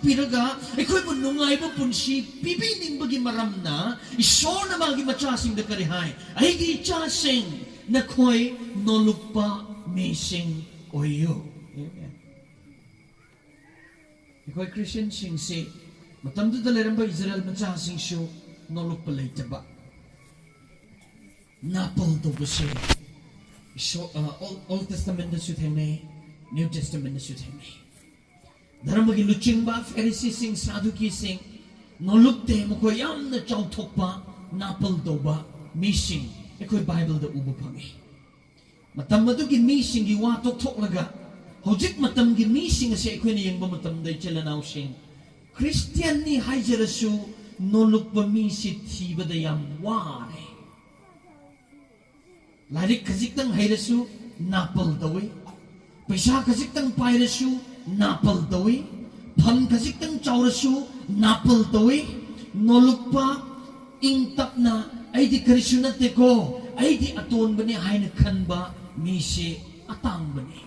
piraga ekoi bu nungai bu punsi pipi ning bagi maramna isona magi macha sing da kari hai ai gi cha sing na khoi nolukpa mi sing oyo amen ekoi Christian sing se matam du da leramba Israel macha sing shu nolukpa leitaba napol to buse so Old Testament da su theme New Testament da su theme Dharma gi luching ba Pharisee sing Sadducee sing noluk te mo ko yam na chau thok pa napal do ba missing ekoi Bible da ubu phangi matam madu gi missing gi wa tok thok laga hojik matam gi missing ase ekoi ni yengba matam dai chelanau sing Christian ni haijara su noluk ba mi si thiba da yam wa re Larik khajik tang hairasu napal dawi paisa khajik tang pairasu napal dawi pham khajik tang chaurasu napal dawi nolukpa ingtapna aidi karisu natte ko aidi aton bane haina khanba mi se atang bane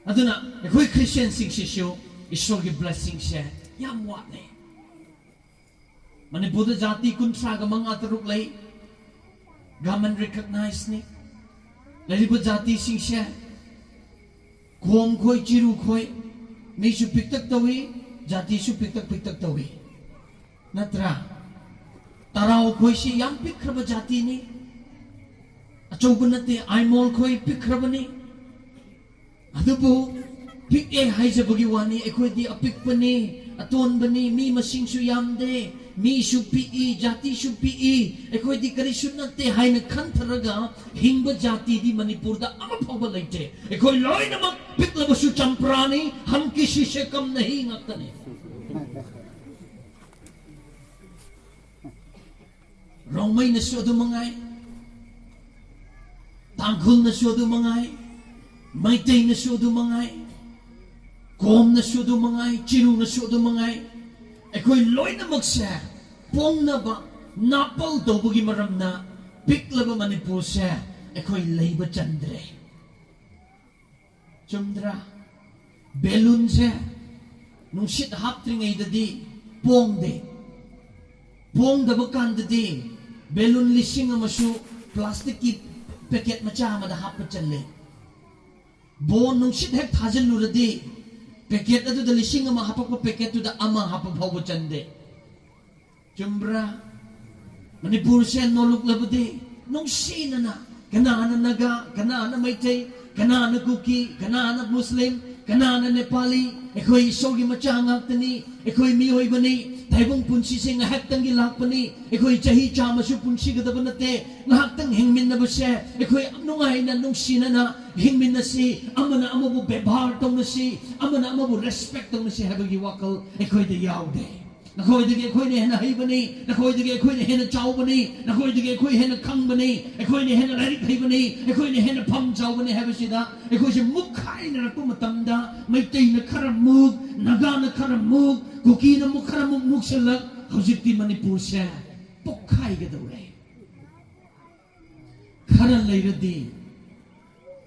aduna ekoi Christian sing sisho ishwar ki blessing se yam wat ne mane buddha jati kuntra ga manga taruk lai gaman recognize ni lalibu jati sing se Kong khoi chiru khoi mi su piktak tawi jati su piktak tawi natra tarau khoi si yam pikraba jati ni achobunate aimol khoi pikraba ni adubu pik e haija bagi wani ekoi di apikpani aton bani mi masing su yamde mi su pi jati su pi ekoi di kari sunate haina khantharaga hingba jati di Manipur da ama phawba leite ekoi loina mak piklaba su champrani ham kisi se kam nahi ngakane Rongmai na su adu mangai Tangkhul na su adu mangai Maitai na su adu mangai Kom na su adu mangai Chiru na su adu mangai ekoi loina makse pong na ba napal do bugi maram na piklaba Manipur se ekoi leiba chandre chumdra belun se nungsit haptringai dadi pong da bakan dadi belun lising amasu plastic ki packet macha ma da hap challe bon nungsit hek thajal luradi packet adu da lising ama hapakpa packet tu da ama hapa bhawu chande chumbra Manipur se noluk labade nong sina na kanana naga kanana maitai kanana kuki kanana muslim kanana nepali ekoi sogi machangak tani ekoi mi hoi bani taibong punsi se ngahak tangi lakpani ekoi chahi chama su punsi gadabanate ngahak tang hingmin na base ekoi nungai na nong sina na hingmin na si amana amabu bebhar tong na si amana amabu respect tong na si habagi wakal ekoi de yaude nakoi de ekoi ne hena haibani nakoi de ekoi ne hena chaubani nakoi de ekoi hena khangbani ekoi ne hena larik haibani ekoi ne hena pham chaubani habasida ekoi se mukhai na rakpa matamda maitai na kharamuk naga na kharamuk kuki na mukharamuk mukselak hojikti Manipur se pokhai ga daure kharan leiradi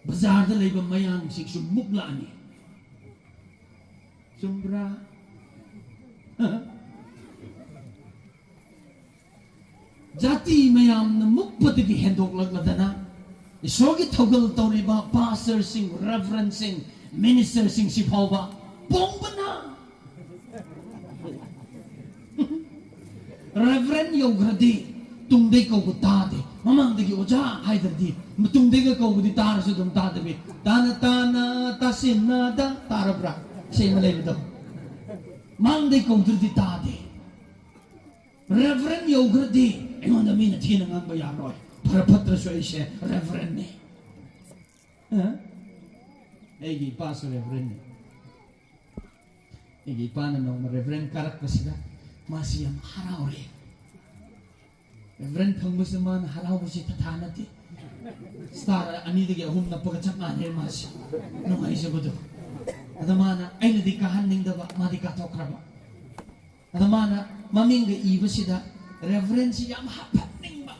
bazar da leiba mayang siksu mukla ani chumbra jati mayam na mukpati ki hendok lagladana isogi thogal tawriba pastor sing reverend sing minister sing sipawba bongbana reverend yogradi tungde ko tade mamang degi oja haidardi tungde ko gudi tar su dum tade tana tasina da tarabra sei malay do mang de ko durdi tade reverend yogradi Engon mina tina ngang bayaroy para patra so ise reverend ni egi pastor reverend egi pana no reverend karak pasida masih yang harau re reverend pangmusaman harau basi tathana ti star ani degi ahum na pagachak na he mas no ai se bodo adamana aina di kahanning da ba madi ka tokraba adamana maminga ibasida Reverend si yam happening ba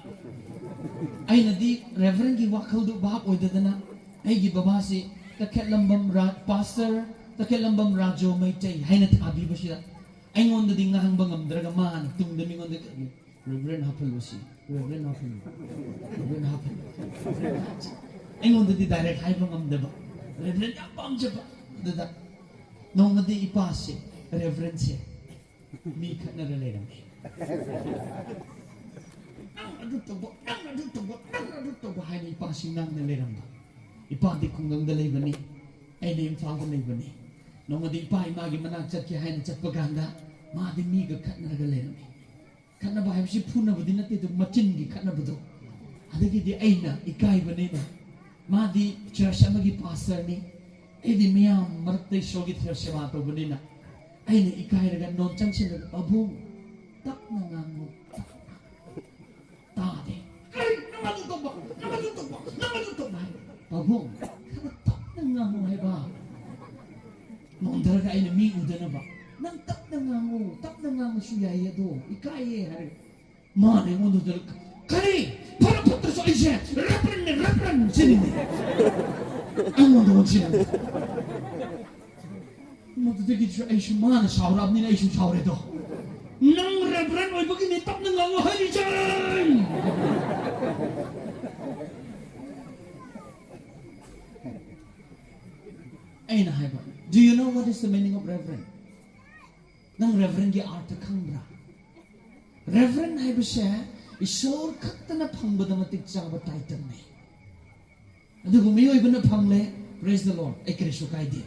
ay na di reverend ki wakal do bahap oy dadana ay gi baba si kakhet lambam rat pastor Takilambam Rajo Maitay, Hainat Abibashira. I want the Dingahang Bangam Dragaman, Tung the Ming on the Reverend Happelwasi, Reverend Happel, Reverend Happel. I want the direct Haibangam Deba, Reverend Apam Jaba, the Nomadi Ipase, Reverend Se, me can't relate me. Haini passing nang the Leramba. Ipadi Kungang the Labani, I name Father Labani. No more the pie Maggie Manachak Hain Chapaganda, Madi Miga Katnagalemi. Kanaba, she puna within a bit of Machingi Kanabudo. Adagi the Aina, Ikai Vanina, Madi Chashamagi Passerni, Edi Miam, Marte Shogit Shamato Vanina, Aina Ikai non Chanchin Abu, Tapnangamu, Tade. Abu, Tapnangamu Heba. Nondaraga ay namiuda na ba? Nang tap na nga mo siya do. Ikaye, hari. Manay mo doon kari, para putra sa isya, rapran, sinini. Ang mo doon sinini. Matutagit siya ay siya mana, saurab nila ay siya saure do. Nang rapran, ay bagay tap na nga mo, hari dyan! Ay na, hai ba? Do you know what is the meaning of reverend? Nang reverend gi art khangbra. Reverend hai ba siya isor khakta na phangba da matik chang ba title ne. Adu gumi oi ba na phangle, praise the Lord. Ai kristo kai di.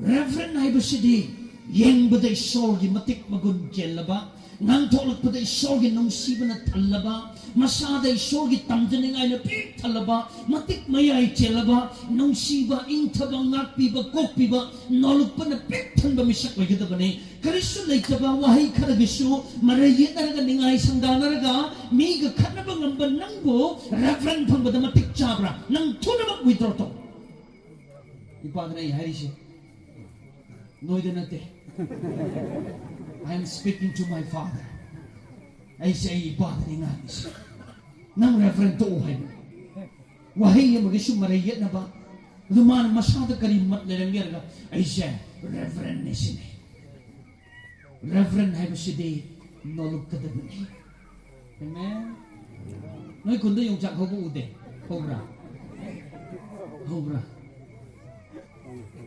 Reverend hai ba siya di yeng ba da isor gi matik magun jelaba nang tholak ba da isor gi nong siba na thalaba masada isor gi tamjaning ai na pik thalaba matik mayai chelaba nong siba ing thabang ngak piba kok piba noluk pa na pik thanba misak oi gida bane karisu leitaba wahai kharagisu marayi naraga ningai sangdanaraga mi ga khanaba ngamba nangbo reverend phangba da matik chabra nang thunaba withdraw to ipadna ai harise noidanate I am speaking to my father. I say, ipadri nga isa. Nang reverend to uhay mo. Wahay yung mag-isyung marayat na ba? Lumaan masyado karimat na lang ka. I say, reverend na sini. Reverend hay mo siya di nolog ka daban eh. Amen? Noy kundo yung jak hobo ude. Hobra.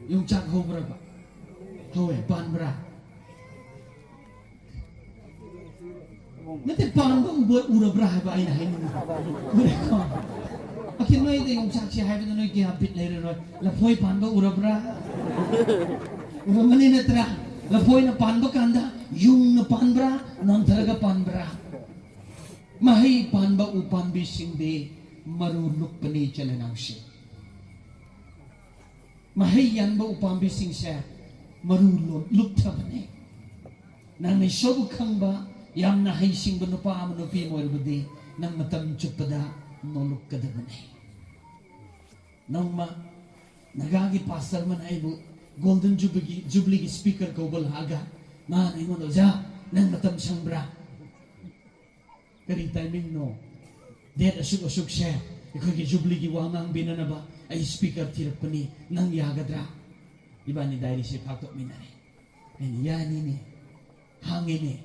Yung jak hobra ba? Howe, banbra. Nanti pandang buat ura berah ba ay nahin mo. Mereka. Akin mo ito yung saksi hay ba na gihapit later no. Lapoy pandang ura berah. Ura manin na tra. Lapoy na pandang kanda. Yung na panbra, non talaga panbra. Mahay panba upan bising de marulok pa ni chalanang siya. Mahay yan ba upan bising siya marulok lukta pa ni. Nang may sobukang ba yang na haising banupa manupi mo albudi nang matam chupada noluk kadabanay. Nang nagagi pastor man ay golden jubilee speaker ko balhaga man ay mo ja nang matam sangbra. Kari timing no. Dead asuk siya. Ikaw gi jubilee gi wangang binanaba ay speaker tirap pa ni nang yagadra. Iba ni dahil si patok minari. Ay yan ini hangin ni.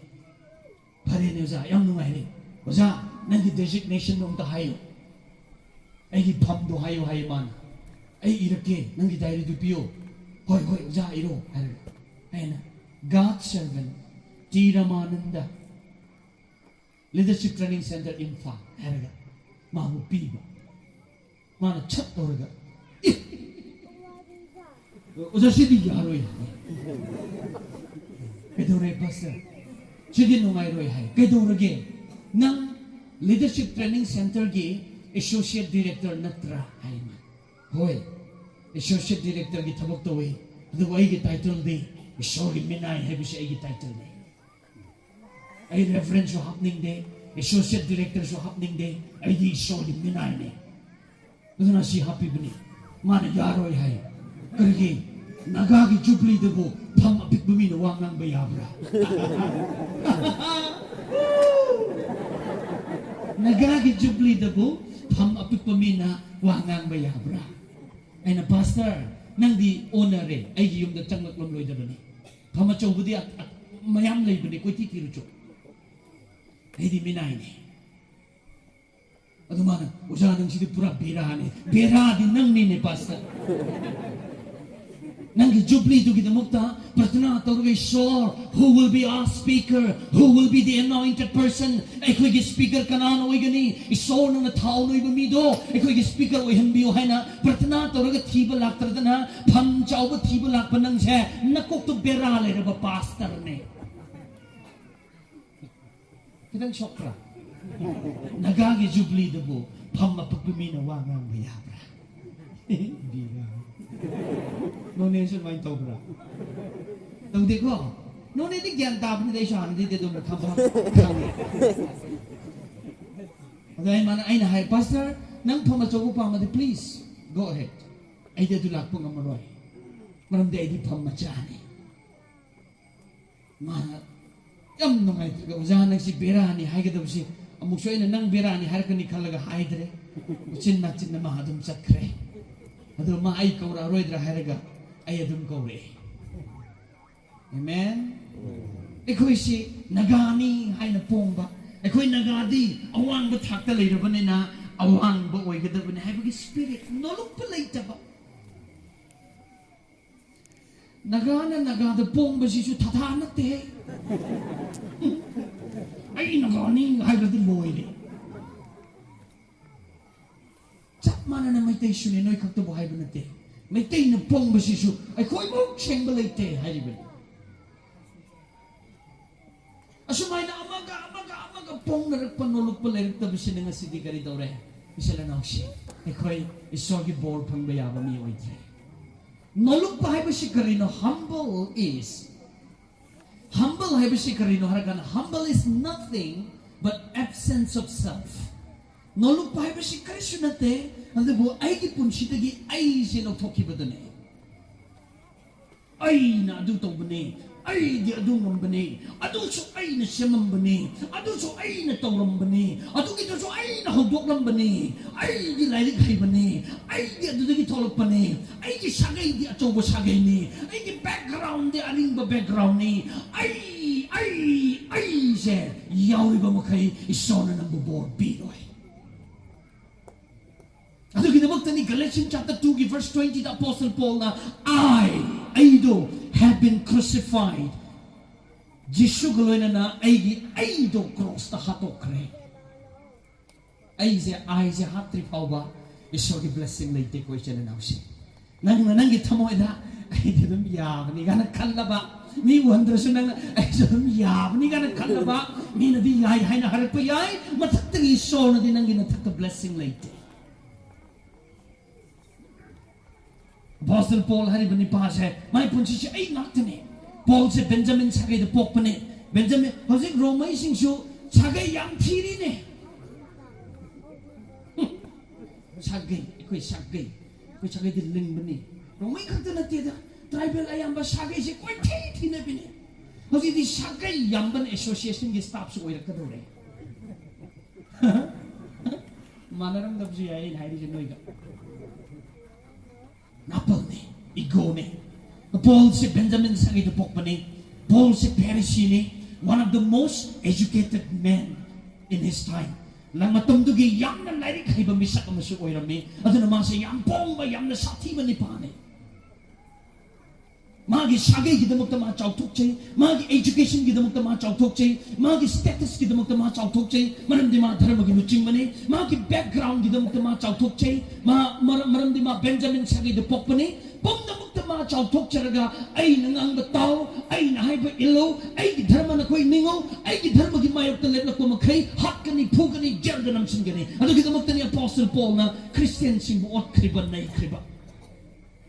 Pare ni uza, yang nungay ni. Uza, nanti designation nung tahayo. Ay di pam do hayo man. Ay irake, nanti dahil du piyo. Hoy, uza, iro. Ay na. God's servant, T. Ramananda. Leadership Training Center Infa. Haraga. Mahupi ba? Mana chat oraga. Uza sidi yaro ya. Ito re pastor. Sige nung ay roy hay. Kaya rage ng Leadership Training Center gi Associate Director Natra hay man. Hoy, Associate Director gi tabok to way. Ado ay gi title di. Iso gi minay hay siya ay gi title di. Ay reference so happening di. Associate Director so happening di. Ay di iso gi minay di. Ado na si happy bini. Mana yaroy hay. Karigi nagagi jubli debo pam apik bumi na wangang bayabra. Nagagi jubli debo pam apik bumi na wangang bayabra. Ay na pastor, ꯅꯪꯗꯤ ꯑꯣꯟꯅꯔꯦ ꯑꯩꯒꯤ ꯌꯨꯝꯗ ꯆꯪꯂꯛꯂꯝꯂꯣꯏꯗꯕꯅꯤ ꯐꯝ ꯑꯆꯧꯕꯗꯤ ꯃꯌꯥꯝ ꯂꯩꯕꯅꯤ ꯀꯣꯏꯊꯤ ꯊꯤꯔꯨꯆꯣ ꯑꯩꯗꯤ ꯃꯤꯅꯥꯏꯅꯤ ꯑꯗꯨ ꯃꯥꯅ ꯑꯣꯖꯥ ꯅꯪꯁꯤꯗꯤ ꯄꯨꯔꯥ ꯕꯦꯔꯥꯅꯤ ꯕꯦꯔꯥꯗꯤ ꯅꯪꯅꯤꯅꯦ pastor Nangi Jubilee to get the Mukta, Pratana Torge Shore, who will be our speaker, who will be the anointed person, a quick speaker Kanan Oigani, is sown on the town of Mido, a quick speaker Oihimbi Ohana, Pratana Torga Tiba Laktardana, Pam Chauba Tiba Lakpanangse, Nakok to Berale of a pastor name. Kitang Chopra Nagagi Jubilee the Bo, Pama Pupimina Wangang Biabra. No nation mind tobra. Don't they go? No need to get up in the shan, they don't come up. Okay, man, I know, Pastor, Nang Pamachopama, please go ahead. I did to Lapunamaroy. Madam Daddy Pamachani. Man, young no, I go, Zanaki Birani, Hagadosi, a Mushain and Nang Birani, Harkani Kalaga Hydre, which in not in the Mahadum Sakre. Ado maay ko ra roidra haraga ayadum ko re. Amen. Ekoi si nagani hay na pongba. Ekoi nagadi awang ba thakta leira ba na awang ba oigada ba na hay ba spirit nolok palay ba. Nagana nagada pongba si su tatana te. Ay nagani hay ba din boy. Mana na may tayo siya ninoy kaktabuhay ba natin? May tayo na pong ba siya? Ay kung mo siyang balay tayo, hay ba? Asumay na amaga pong naragpanulog pala rin tabi siya nga sidi ka rin daw rin. Isa lang ako siya. Ay kung isogi ball pang bayaba niyo ito. Nulog pa hay ba siya ka rin? Humble hay ba siya ka rin? Humble is nothing but absence of self. Noluk pa ba si Kristo nate, ando bo ay kipun si tagi ay sino toki ba dane? Ay na adu to bane, ay di adu ngam bane, adu so ay na siyamam bane, adu so ay na tawram bane, adu kito so ay na hudok lam bane, ay di lailik hay bane, ay di adu di tolok bane, ay di sagay di ato bo sagay ni, ay di background di aling ba background ni, ay siya, yawi ba mo kay isona ng bubor biloy. Ato ginabagtan ni Galatians chapter 2 verse 20 the Apostle Paul na I do have been crucified. Jishu galoy na I do cross ta hatokre. Ay siya hatri pa ba? Iso gi blessing lay take question na siya. Nang gitamo ida ay dum yab ni kana kallaba. Ni wonder so nang ay dum yab ni kana kallaba. Ni na di ay na harap pa yay matatri so na din ang ginatak blessing lay take. Apostle Paul hari bani pass hai mai punchi si ai nak tane Paul se Benjamin sagai de pok pane Benjamin hojik Romai sing su sagai yang thiri ne sagai koi sagai de ling bani Romai khak na te da tribal ayam ba sagai se koi thi ne bine hojik di sagai yamban association ge staff su oi rak do re manaram dab ji ai hai ri noi ga Napal ne, ego ne. Paul si Benjamin Sagi the Pokpane, Paul si Pharisee ne, one of the most educated men in his time. Lang matumdugi yam na lairik hay ba misak ang masu oiram ni, ato naman siya yam pong ba yam na sati ba ni pane. Magi sagay kita magtama chautok chay, magi education kita magtama chautok chay, magi status kita magtama chautok chay, maram di ma dharma ginuching mani, magi background kita magtama chautok chay, maram di ma Benjamin sagay de pok pani, pom na magtama chautok charaga ay nangang bataw, ay nahay ba ilaw, ay dharma na ko'y ningaw, ay dharma gimayok talit na kumakay, hot kani, pu kani, jerga namsin gani. Ano kita magtani Apostle Paul na Christian sing buot kriban na ikriba.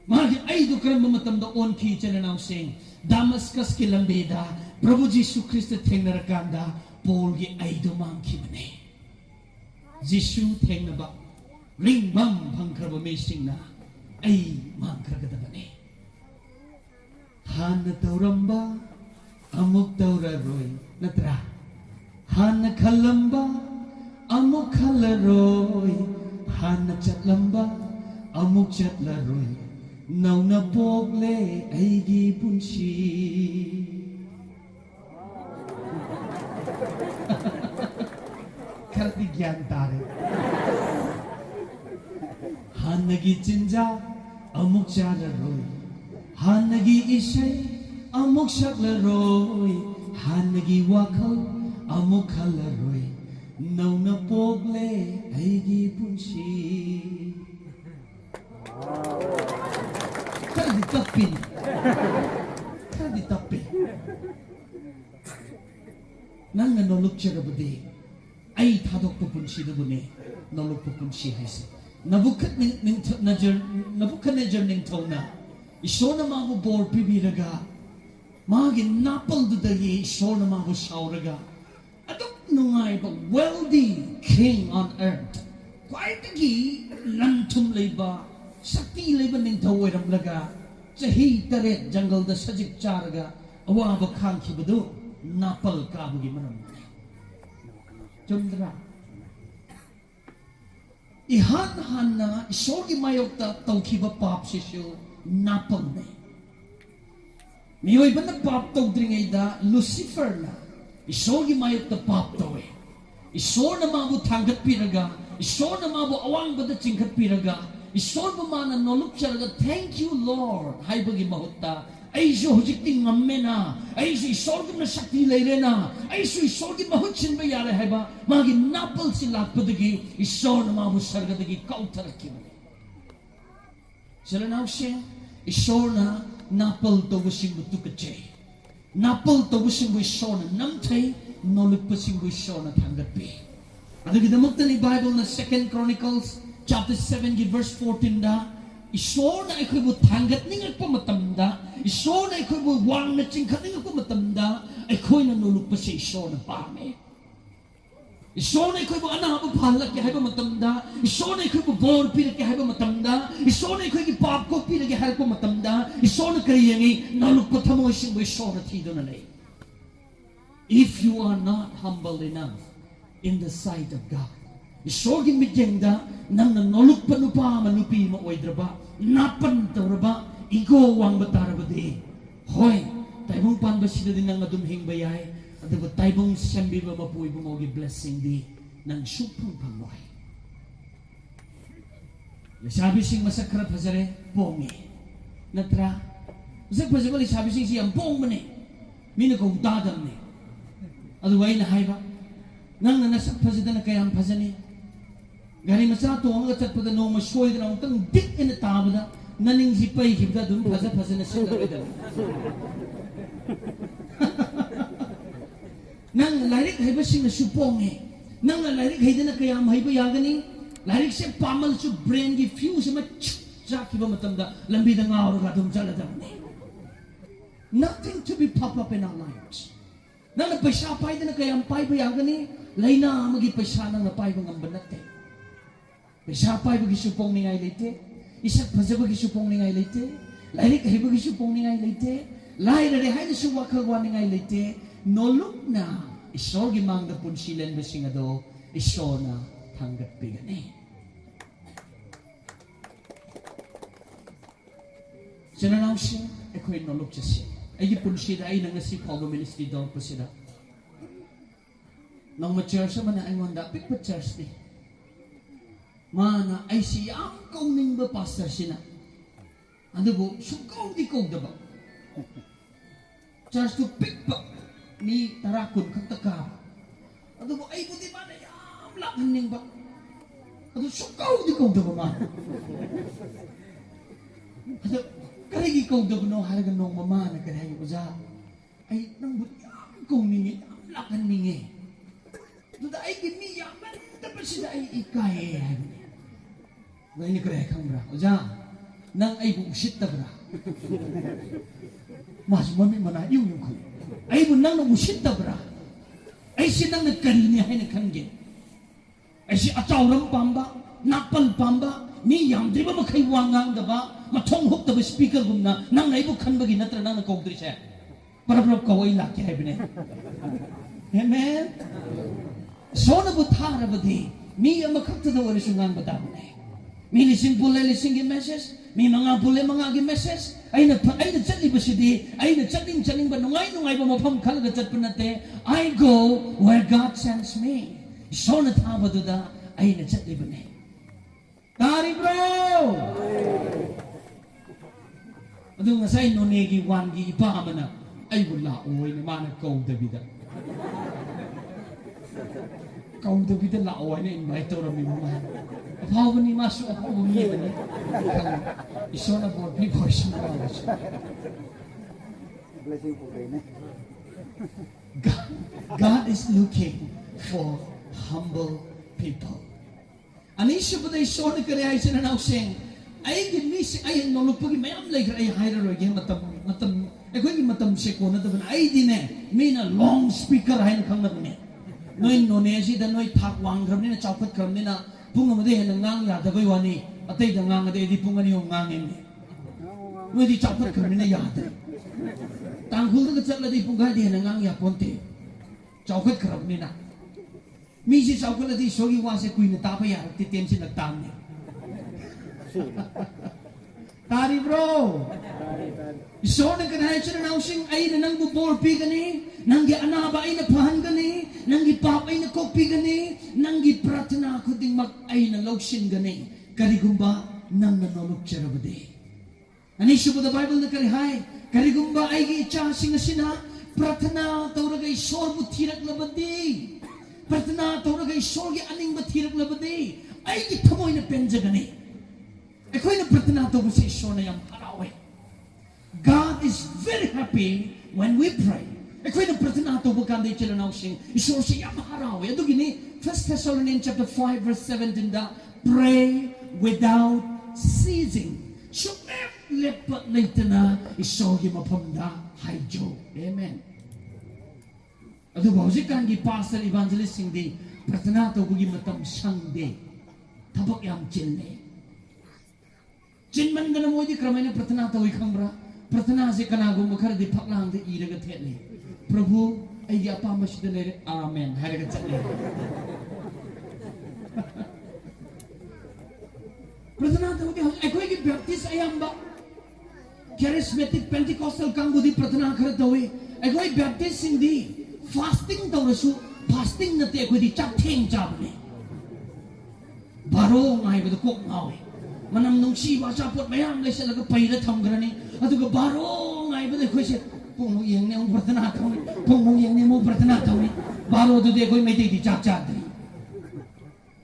Magi ay do kram matam da on ki chana now saying Damascus ki lambeda Prabhu Jisu Christ theng na rakanda Paul gi ay do mang ki mane Jisu theng na ba ring mam bhang kraba me sing na ay mang kragada bane Han tauramba amuk tauraroy natra Han khalamba amuk khalaroy Han chatlamba amuk chatlaroy Nauna pogle aigi punshi Karti gyan tare Hanagi chinja amuk chalaroy Hanagi ishay amuk shaklaroy Hanagi wakal amuk halaroy Nauna pogle aigi punshi Kardi tapin Kardi tapin Nang nanoluk charabadi Ay thadok po punshi dabune Noluk po punshi haise Nabucodonosor ning tona Isona mabu bor pibiraga Magi napal dudagi Isona mabu shauraga Adok nungay ba wealthy king on earth Kwaitagi lantum layba Sakti layba ning tawiram laga Sahi taret jungle da sajik charaga Awaba kangki badu Napal kabugi manam Chumdra Ihan na isogi mayokta tawkiba pap sisyo napal na. Miyoy ba na pap tawdringay da Lucifer na isogi mayokta pap tawe. Isor na mabu tangkat piraga, isor na mabu awang ba da chingkat piraga, isor ba mana noluk charaga thank you Lord hay bagi mahutta. Ay so hujik ting ngamme na, ay so isor na sakti layre na, ay so isor mahut sin ba yare hay ba, magi napal sila padagi isor na mabu sarga dagi kautaraki mo. Sila na siya, isor na napal to busing butu kache, napal to busing bu isor na namtay, noluk busing bu isor na tanggapi. Ano kita magtan ni Bible na 2 Chronicles chapter 7 verse 14 da, Isor na iko'y mo tanggat ningat pa matamda. Isor na iko'y mo wang na chingkat ningat pa matamda. Iko'y nanulog pa sa isor na pame. Isor na iko'y mo anak mo palak kaya ba matamda. Isor na iko'y mo bor pinak kaya ba matamda. Isor na iko'y ipap ko pinak kaya ba matamda. Isor na kariyangi nalog pa tamo ising mo isor na tido na lay. If you are not humble enough in the sight of God, Isor gimidjengda nang nanoluk panupa manupi mo oidraba napan tauraba igo wang bataraba de hoy taibong panba sila din nang adumhing bayay at ba taibong sembi ba mapuy bumogi blessing di nang supang pamoy sabi sing masakrap hazare pongi natra masak pazabali sabi sing siyang pong mani mina kong dadam ni aduway na hayba nang nanasak pazada na kayang pazani Gari masa to ang atat pada no mashoy na utang dik in tama da naning sipay hibda dun phasa na sila da nang larik haiba sing na supong nang larik haida na kaya mahaiba yagani larik se pamal su brain gi fuse ma chak ba matam da lambi da ngawr ga dum jala da nothing to be pop up in our lives nang paisa pai da na kaya pai ba yagani laina magi paisa na pai ba ngambanate Isapay bagi supong ni ngay lite, isak paza bagi supong ni ngay lite, lairik hay bagi supong ni ngay lite, lair na hay na suwakagwa ni ngay lite, noluk na, isor gimang na punsilan basingado, isor na tanggap bigani. Sinanaw siya, ako'y noluk siya siya. Ay punsila ay nangasip ako ministry doon po sila. Nang ma-church naman na ay wanda, pick pa church ni. Mana ay siyang kauning ba pastor sina. Ano po, sukaw di ko daba. Church to pick pa ni tarakon kang taka. Ano po, ay buti mana yam lakan ning ba. Ano sukaw di ko daba man. Ano, karigi ko daba no halagang nung mama na karaya ko sa. Ay, nang buti yam kong ningi, yam lakan ningi. Ano da ay gini yaman, dapat sila ay ikay. Gaya ni kaya kang bra. O dyan, nang ay buusit na bra. Mas mami manayaw yung ko. Ay mo nang nangusit na bra. Ay sinang nagkarinihay ng kanggin. Ay si atawrang pamba, napal pamba, niyang, di ba makaiwangang da ba? Matonghok da ba speaker gum na, nang naibukan ba ginatra nang nagkogdri siya. Para kaway laki ay binay. Amen? So na butara ba di? Niya makagtadawari sungang ba daw na Mi lising pulay lising gi message, mi mga pulay mga gi message. Ay na chatli ba sidi, ay na chatling ba nungay ba mapam kalaga chat panate. I go where God sends me. So na tama duda, ay na chatli ba ne. Tari bro! Ado nga say no negi wangi ipa mana, ay wala oy na mana kau David. Kau David la oy na invite ora mi mama. How many masuk apa umi ni? Iso na board ni voice mo. God is looking for humble people. Ani siya pa tayo iso na kaya siya na nausing. Ay ginis ay noluk pagi mayam lagi ay hire ro game matam ay ko ni matam siya ko na taban ay dine mina long speaker ay nakang nabne. Noy nonesi da noy thak wang gram ni na chaupat gram ni na punga made hen ngang ya da koi wani atay da ngang ade di punga ni ngang ni noy di chaupat gram ni na ya da tangkhul da chat la di punga di hen ngang ya ponte chaupat gram ni na mi si chaupat la di sogi wa se kui na ta pa ya ti tem si nagtam ni tari bro iso na kanay siya na nausing ay na nang bubolpi gani nanggi anaba ay napahan gani nanggi pap ay nakokpi gani nanggi pratana ko ding mag ay na lokshin gani karigumba nang nanolok siya rabade ani siya po the Bible na karihay karigumba ay gicha singasina pratana tauragay sor butirak labadi pratana tauragay sor gi aning butirak labadi ay gitamoy na penja gani ako'y nagpratana ito sa isyo na yung harawe. God is very happy when we pray. Ako'y nagpratana ito bukanda yung chila sing isyo siya yung harawe. Ito gini, 1 Thessalonians chapter 5 verse 17 da, pray without ceasing. So, lepat na ito na isyo yung mapamda, haijo. Amen. Ito ba, usikan di pastor evangelist hindi, pratana ito bugi matam siyang di, tabak yung chilne. Jinman gana mo di kramay na pratana tawi kambra pratana se kanago makar di paklang di iraga thetli Prabhu ay di apa masjid le amen haraga chatli pratana tawi ay koy ki baptist ayam ba charismatic pentecostal kanggo di pratana kar tawi ay koy baptist hindi fasting taw rasu fasting na te koy di chak theng jab ne baro ngai ba ko ngawi manam nung siwa sapot mayam lay sila kapayla tamgrani ato ka baro ngay ba ko siya pung yang ne mo pratana taw pung yang ne mo pratana taw baro do de ko may di chak chak di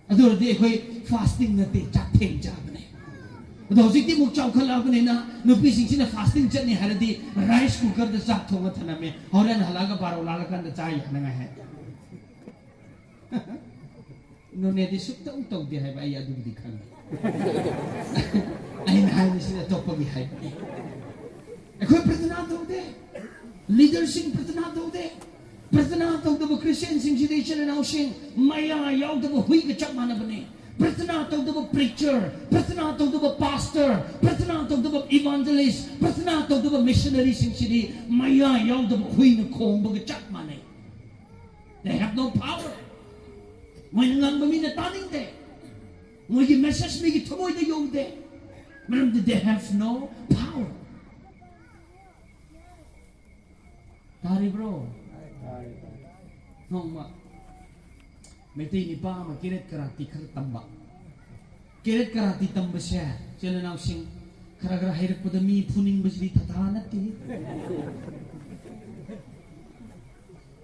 ato de ko fasting na te chak theng jab ne ato sikti mo chaw khala ko ne na no pising sina fasting chat ni haradi rice cooker da sak thonga thana me horan halaga baro lalakan da chai na nga hai no ne di sukta utog di hai ba ya dug di khan ay nahay na sila ito pag-ihay. Ako'y pratanataw de. Leadership pratanataw de. Pratanataw da ba Christian sing siya siya na nausing mayayaw da ba huy kachak mana ba ni. Pratanataw da ba preacher. Pratanataw da ba pastor. Pratanataw da ba evangelist. Pratanataw da ba missionary sing siya mayayaw da ba huy na kong ba kachak mana. They have no power. May nangang maminataning de. May message may gitamoy na yung de. But they have no power. Tari bro. Nong ma. May tayo ni pa kiret karati karatamba. Kiret karati tamba siya. Siya na nausing karagara hirap po dami puning ba sili tatahanat eh.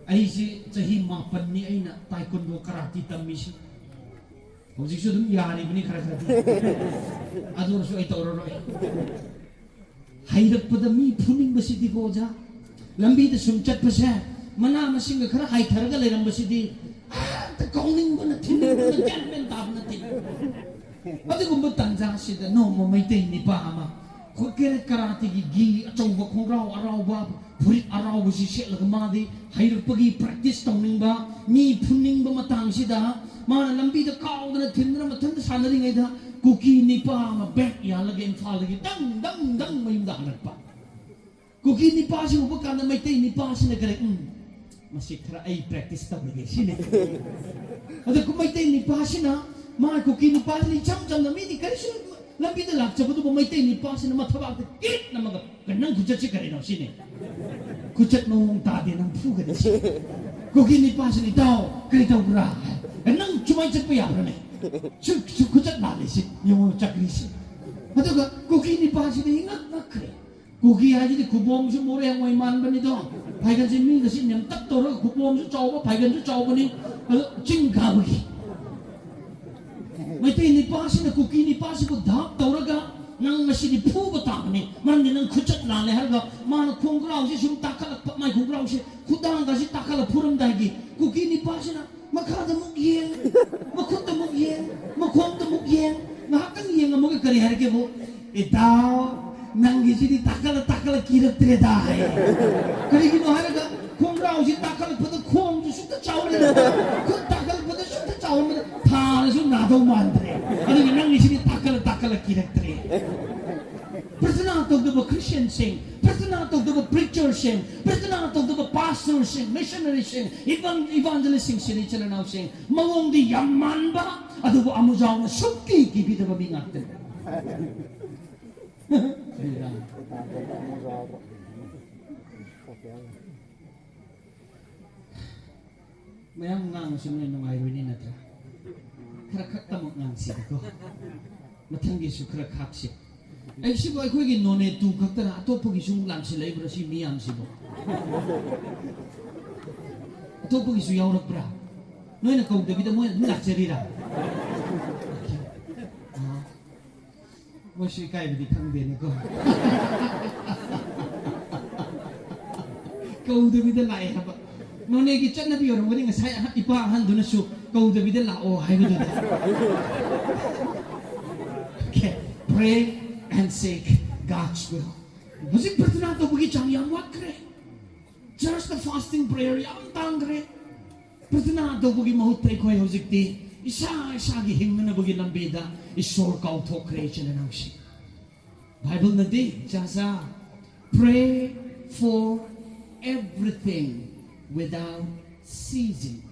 Ay si sahi mapan ni ay na taekwondo karati tambi siya. Hojik su dum yani bini karagara. Adur su ay tauroro ay. Hirap po dami puning ba sili ko ja. Lambi da sumchat pa siya. Mana masing ka kara hay karaga layram ba sili. Takauning mo na tinig mo na ganmen tab na tinig. Pati kung ba tanda siya no mamaytay ni pa ama. Kung kiret karati gigi at ba kung araw ba purit araw ba si siya lagamadi hayro pagi practice tauning ba ni puning ba matang siya mana lambi da kao na tinra matanda sana rin ay da kuki ni pa ama back ya lagi infal lagi dang may yung dahanat pa. Kuki ni pa siya upag ka na maytay ni pa siya nagkarek masikra ay practice tab lagi siya. At kung maytay ni pa siya na maa kuki ni pa ni cham cham na mi ni kari su lambi da lak chabu tu mai te ni pa sin ma thaba kit na maga kanang kuchat si kare no sine kuchat nong ta de nang phu ga si kuki ni pa sin tao kari tao bra kanang chumai chat pa ya bra ne su kuchat na le si yo chakri si aduga kuki ni pa sin ingak na kare kuki aji di kubom su more ang mai man ba ni do pai gan sin mi ga sin nyam tak to ro kubom su chaw ba pai gan su chaw ba ni ching ga ba ki mai te ni pa sin kuki ni pa sin ko dhap to ra ga nang masi di phu ba ta ni man ni nang khuchat na le har ga man khong grau si sum takal mai khong grau si khudang ga si takal phuram dai gi kuki ni pa sin ma kha da muk yeng ma khut da muk yeng ma khom da muk yeng ma hakang yeng ma ga kari har ke bo etao nang gi si di takal kirap tre dai kari gi no har ga khong grau si takal pa da khom ju su ta chaw le khut takal pa da su ta chaw me tha su na do man tre ani gi nang gi si di takal kirap tre Pratana to the Christian sing, Pratana to the preacher sing, Pratana to the pastor sing, missionary sing, evangelist sing, sinichana now sing, Mawong di yaman ba? Ado ko amujaw na sukki kibita ba bingat. Mayang ngang siya nung irony na ito. Karakak tamok ngang siya ko. Matanggi siya karakak siya. Ay sibo ay kuigi none tu kakta ato pagi sunglan sila ibra si miyam sibo. Ato pagi su yaw bra. Noy na kau David mo nak cerita. Mo si kai di kang din ko. Kau David lai ha ba. None gi chat na biyor mo ring sai ipa han dun su kau David la o hai ba. Okay, pray and seek God's will. Masih bertenang tu bagi cang yang wakre. Just the fasting prayer yang tangre. Bertenang tu bagi mahut tay koi hojik ti. Isa gi hingman na bagi lambeda. Isor kau to creation na nangsi. Bible na di jasa pray for everything without ceasing.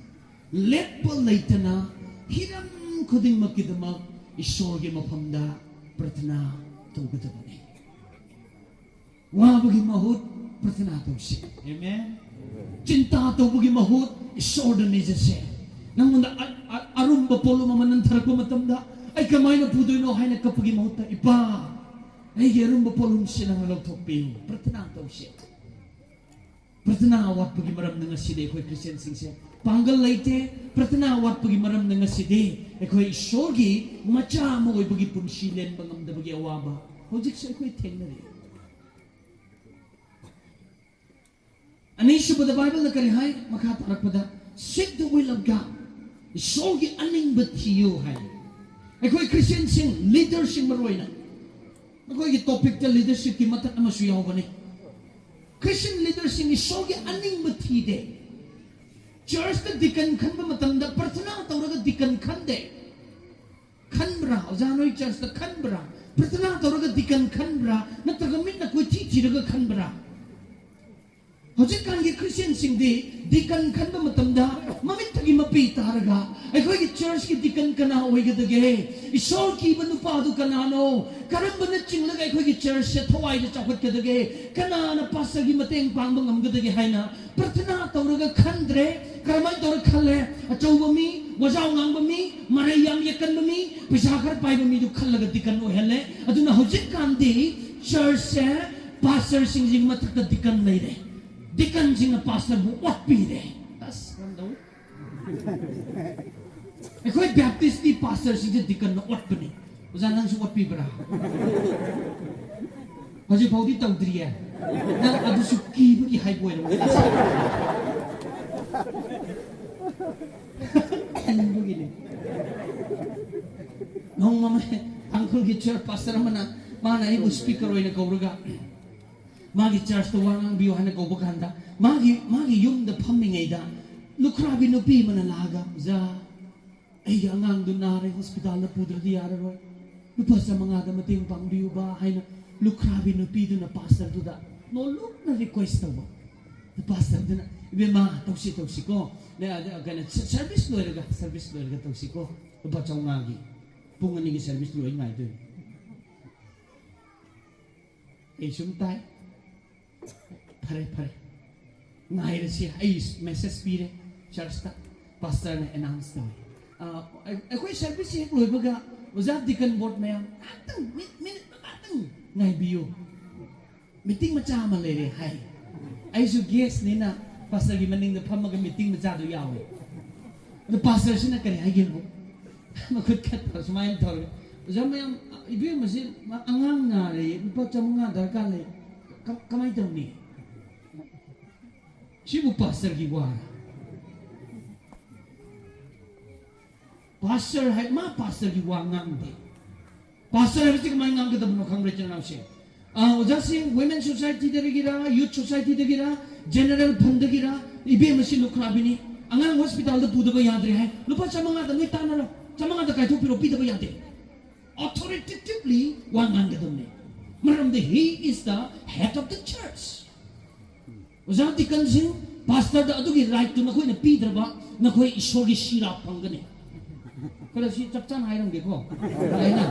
Let palaytana hiram kuding makidamag isor gi mapamda bertenang. Tugutubani. Wa bagi mahut pratana to si. Amen. Cinta to bagi mahut isordan ni jese. Nang manda arum ba polo mamanantar ko matamda ay kamay na pudoy no hay nagkapagi mahut ta iba. Ay arum ba polo si nang lagtok piyo. Pratana to si. Pratana wat bagi maram nga side ko Christian sing siya. Panggal laite pratana wat bagi maram nga side. Eko'y isorgi macha mo ko'y bagi punsilen bangamda bagi awaba. Hojik sa eko'y tenari. Ano issue ba the Bible na karihay? Makatarak pa da. Seek the will of God. Isorgi aning batiyo hay. Eko'y Christian sing, leader sing maroy na. Eko'y topic ta leadership ki matat na masuyaw ba ni? Christian leader sing isorgi aning batide. Church ka dikan kan ba matanda pratana tawra ka dikan kan de kan bra ojanoy church ka kan bra pratana tawra ka dikan kan bra natagamit na ko chichi ka kan bra hojik kan gi Christian sing de dikan kan ba matanda mamit tagi mapita raga ay ko gi church ki dikan kana hoy ga dage isol ki banu pa du kanano karam ba na chingla ay ko gi church se thawai ja chakot ka dage kana na pasagi mateng pangbang am ga dage hayna pratana tawra ka khandre karamay tawra khalle achaw bami wajaw ngang bami marayam yakan bami pisakar pai bami du khallaga dikan o hele aduna hojik kan de church se pastor sing jing matak dikan lai re dikan jing pastor bu wat pi re tas randaw ekoy baptist di pastor sing dikan no wat bani uzanan su wat pi bra haji baudi tawdriya nang adu su ki bu hai boy Anong begini? Nung mama, angkol ki church pastor mana ibu speaker oy na kauruga. Magi church to wangang biyuhan na kaubaganda. Magi yung da pamingay da. Lukrabi no pi manalaga. Za, ay angang dun nare hospital na pudra diyara roy. Lupa sa mga damating pang biyu bahay na lukrabi no pi dun na pastor do da. No look na request mo. The pastor dun na. Ibe ma tawsi ko. Na service lawyer ka tawsi ko. lupa chawngagi pung ani gi service loi ngai doi ei sum tai phare ngai re si ai message pire church ta pastor ne announce ta ai koi service hi loi baga ozat dikan board mayam atang minute atang ngai biyo meeting macha ma le re hai ai su guest ni na pastor gi maning da phamaga meeting macha do yawe the pastor sina kare ai gel bo ma khut khat par sumai thor jam mayam ibe ma si angang na re lupa chamanga darkar le kamai tau ni sibu pastor gi wa pastor hai ma pastor gi wa ngang de pastor hai kamai ngang ke tabno khang re chana se oja se women society de gira youth society de gira general fund de gira ibe ma si lukra bini angang hospital da puda ba yadre hai lupa chamanga da noi tanara chamanga da kai thu piro pi da ba yade authoritatively wa ngang ke tabne maram de he is the head of the church oja ti kan sing pastor da adugi right to na khoi na pi draba na khoi ishor gi shira phangane kala si chapchan hairam ge ko aina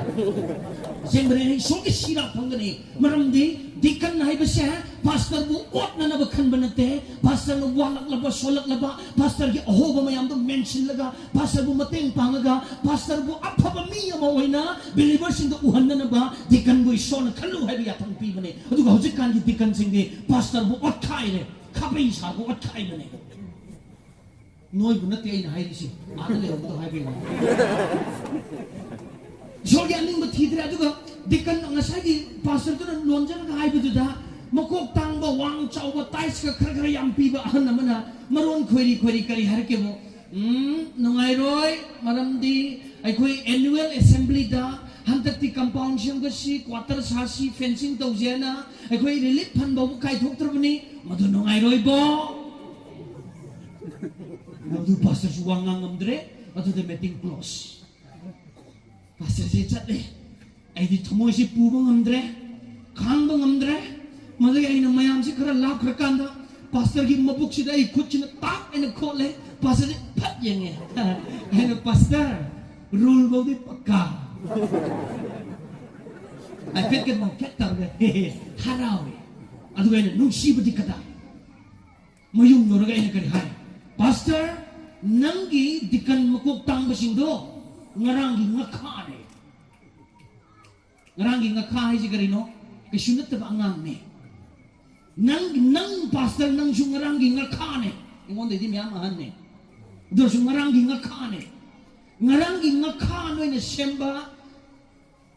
sengbre ni ishor gi shira phangane maram de dikan hai ba se pastor bu ot na ba khan banate pastor no walak laba solak laba pastor gi ahoba mayam do mention laga pastor bu mateng pangaga pastor bu aphaba mi ama oina believers in the uhanna na ba dikan bu ishor na khalu hai bi athang pi bane aduga hojik kan gi dikan sing de pastor bu ot khai re khabai sa bu ot khai bane noi bu nate aina hai risi ana le to hai bi Jorge aning ba thidre aduga dikan ngasai gi pastor to lonjan ga hai bu da makok tang ba wang chau ba tais ka khar yam pi ba han namana maron khoiri kari har ke bo nongai roi maram di ai khoi annual assembly da hantak ti compound sham ga si quarter sa si fencing to jena ai khoi relief fund ba kai thok trabani madu nongai roi bo madu pastor suwang ngamdre atu the meeting close pastor je chat ai di thomoi si pu ba ngamdre khang ba ngamdre madai ai na mayam si khara lap khara kanda pastor gi mabuk si dai khut china tak ena khole pastor ji phat yenge ena pastor rule bo di pakka ai pet ke mang ket tar ge harawe adu ga nung si budi kada mayung no ga ena kari hai pastor nangi dikan makuk tang basing do ngarang gi ngakha ne ngarang gi ngakha hai ji kari no ke sunat ta angang ne nang pastor nang sungarang gi ngakha ne ingon de di myam han ne do sungarang gi ngakha ne ngarang gi ngakha no ne semba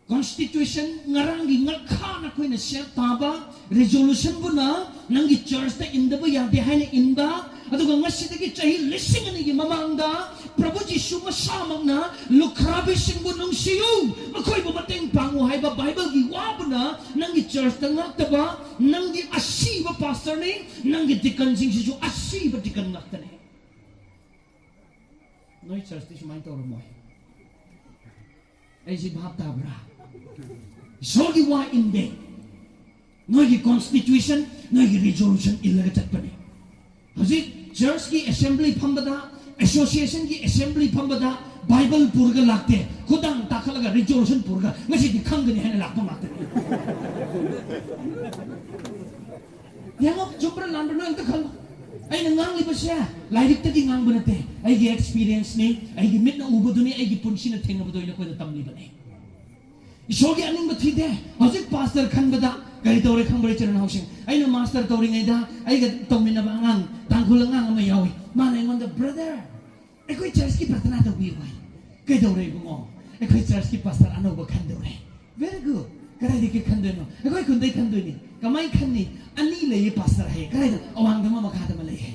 constitution ngarang gi ngakha na ko ne sem taba resolution bu na nang gi church ta inda ba ya de hai ne inda aduga ngasi de gi chahi lising ani gi mamangda prabhu jisu ma samang na lukrabi sing bu nung siu makoi bu mateng pangu hai ba bible gi wa bu na nang gi church ta ngak ta ba nang gi asi ba pastor ne nang gi dikan sing sisu asi ba dikan ngak ta ne noi church ti mai to ro moi ai si bhap ta bra so gi wa in de noi gi constitution noi gi resolution ilaga chat pa ne haji church ki assembly phambada association ki assembly phambada bible purga lakte khudang takhalaga resolution purga ngasi di khangani hena lakpa makte yangok jumbra landro no ta khal ai nang li pasya lairik ta gi ngang banate ai gi experience ni ai gi mit na ubudu ni ai gi punsi na thenga budo ina ko da tamli bane isogi aning ba thide haji pastor khan bada gari tore khambare charan housing ai na master tore ngai da ai ga tomina ba ngang tangkhul ngang ma yawi ma ne ngon da brother ai koi church ki pratana to bi wai kai tore bungo ai koi church ki pastor ano ba khan dore very good karai de ki khan de no ai koi kun dei khan de ni kamai khan ni ani le ye pastor hai karai da awang da ma kha da ma le hai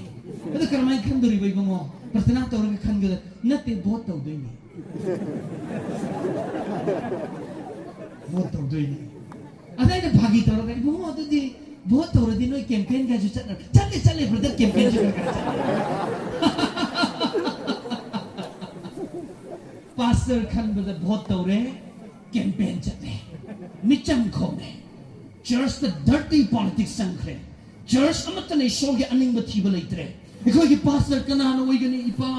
adu karamai khan dori bai bungo pratana tore khan ga natte bot to de ni bot to de ni adai na bhagi toro ga bungo adu di bot toro di noi campaign ga ju chale brother campaign ju ka pastor khan bada bot tore campaign chate micham khone church the dirty politics sankre church amatane shoge aning ba thiba leitre ikoi ki pastor kana no oi gani ipa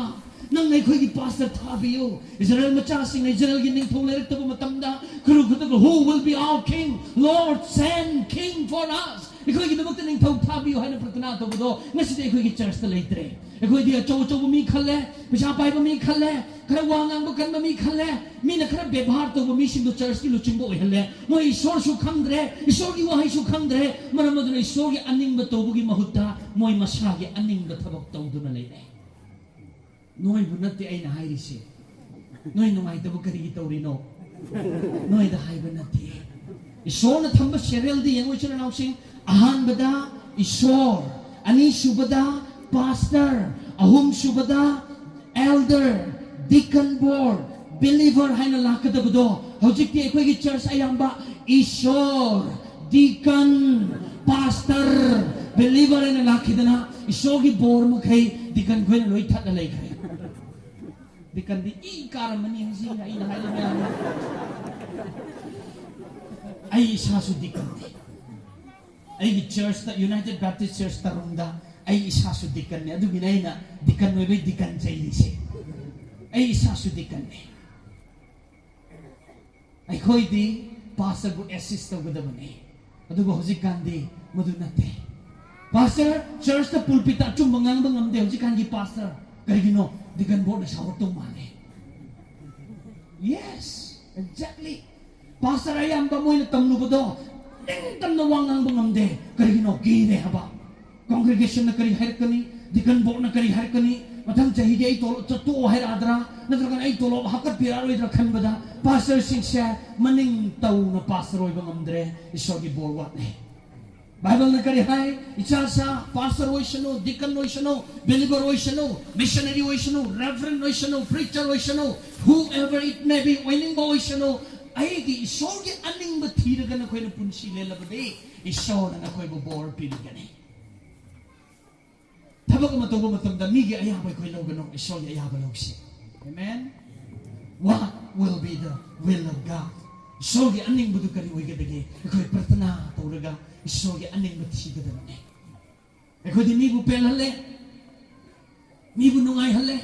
nang aikoigi pastor thabiyo Israel machasing Israel gi ningthong lerktaba matamda kru khutag who will be our king Lord send king for us aikoigi damakta ningthong thabiyo haina pratana tawdo ngasidi aikoigi church ta leitre aikoidi achau achau mi khalle pisa pai ba mi khalle khara wangang ba kan ba mi khalle mi na khara bebhar to ba mi sing do church ki luching bo halle moi ishor su khamdre ishor gi wahai su khamdre maram maduna ishor gi aning ba to bu gi mahutta moi masa gi aning ba thabak tawduna leire noi bu natte aina hairisi noi nungai tabu kari tawrino noi da haiba natte ishor na thamba serial di yangoi chana nausing ahan bada ishor ani subada pastor ahum subada elder deacon board believer haina lakadabdo hojikti ekoi gi church ayamba ishor deacon pastor believer haina lakidana ishor gi board makai deacon khoi loi that la lai Deacon di karamani ang sila inahalang yan. Ay isa su deacon di. Ay church ta United Baptist Church tarungda ay isa su deacon ni. Adu ginay na deacon mo ba deacon sa ilisi. Ay isa su deacon ni. Ay koy di pastor go assist ta gud man ni. Adu go hosikan di madunate. Pastor church ta pulpit ta chumangang bangam de hosikan di pastor. Kaya gino Deacon board na sawat tong mani. Yes, exactly. Pastor ayam ba mo yung tamlo ba do? Ningtam na wangang bangamde. Kaya gino, gine haba. Congregation na kari hair kani, deacon board na kari hair kani, matang jahidi ay tolo, tuo hair adra, natrakan ay tolo, hakat piraro ay drakhan ba da? Pastor sing siya, maning taw na pastor ay bangamdre, isogi board wat ne. Bible na kari hai, ichasa, pastor hoy siya no, deacon hoy siya no, believer hoy siya no, missionary hoy siya no, reverend hoy siya no, preacher hoy siya no, whoever it may be, wining ba hoy siya no, ay di isor gi aning batira ka na koy na punsile labade, isor na koy bobor pili ka ni. Tabak matubo matamda, migi ayabay koy law ganong, isor gi ayabay law siya. Amen? What will be the will of God? Isor gi aning budu kari way kadagi, koy pratana tawraga, Isogi aning matisi ka naman eh. Eko di mibu pel hale. Mibu nungay hale.